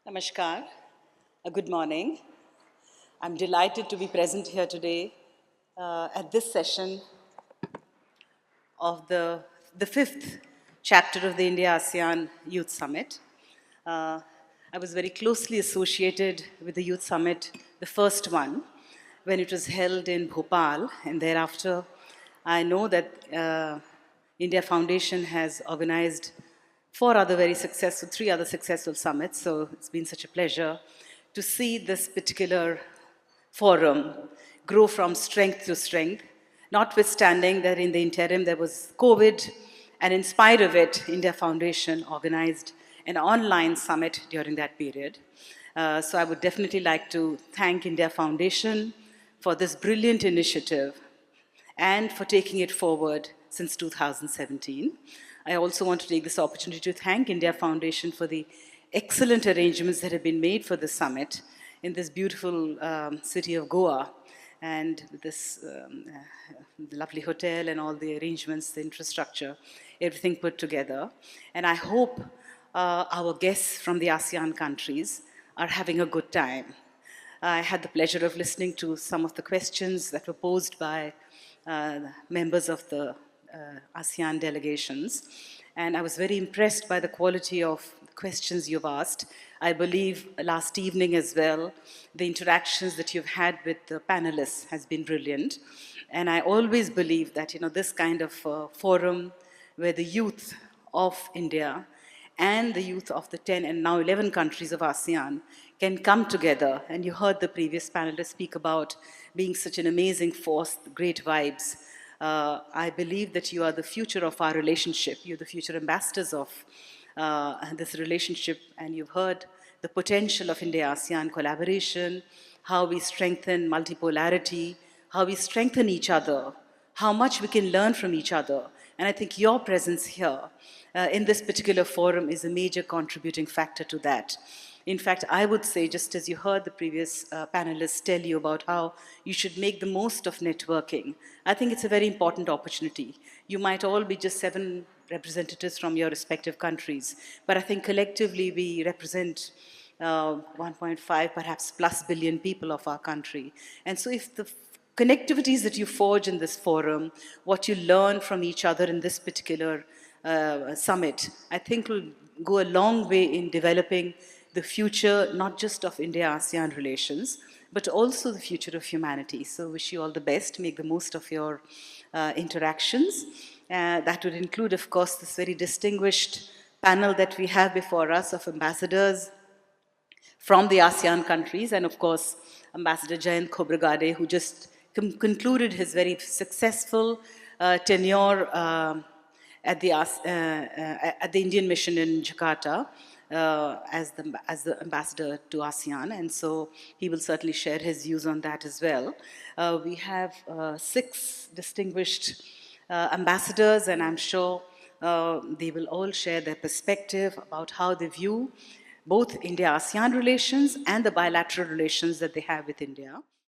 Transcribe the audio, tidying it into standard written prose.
Namaskar, a good morning. I'm delighted to be present here today at this session of the fifth chapter of the India-ASEAN Youth Summit. I was very closely associated with the Youth Summit, the first one, when it was held in Bhopal, and thereafter I know that India Foundation has organized three other successful summits, so it's been such a pleasure to see this particular forum grow from strength to strength, notwithstanding that in the interim there was COVID, and in spite of it, India Foundation organized an online summit during that period. So I would definitely like to thank India Foundation for this brilliant initiative and for taking it forward since 2017. I also want to take this opportunity to thank India Foundation for the excellent arrangements that have been made for the summit in this beautiful city of Goa, and this lovely hotel and all the arrangements, the infrastructure, everything put together. And I hope our guests from the ASEAN countries are having a good time. I had the pleasure of listening to some of the questions that were posed by members of the ASEAN delegations, and I was very impressed by the quality of the questions you've asked. I believe last evening as well, the interactions that you've had with the panelists has been brilliant, and I always believe that this kind of forum where the youth of India and the youth of the 10 and now 11 countries of ASEAN can come together. And you heard the previous panelists speak about being such an amazing force, great vibes. I believe that you are the future of our relationship. You're the future ambassadors of this relationship, and you've heard the potential of India-ASEAN collaboration, how we strengthen multipolarity, how we strengthen each other, how much we can learn from each other. And I think your presence here in this particular forum is a major contributing factor to that. In fact, I would say, just as you heard the previous panelists tell you about how you should make the most of networking, I think it's a very important opportunity. You might all be just 7 representatives from your respective countries, but I think collectively we represent 1.5 perhaps plus billion people of our country. And so if the connectivities that you forge in this forum, what you learn from each other in this particular summit, I think will go a long way in developing the future, not just of India-ASEAN relations, but also the future of humanity. So wish you all the best, make the most of your interactions. That would include, of course, this very distinguished panel that we have before us of ambassadors from the ASEAN countries, and of course, Ambassador Jayant Khobragade, who just concluded his very successful tenure at the Indian mission in Jakarta as the ambassador to ASEAN, and so he will certainly share his views on that as well. We have 6 distinguished ambassadors, and I'm sure they will all share their perspective about how they view both India-ASEAN relations and the bilateral relations that they have with India.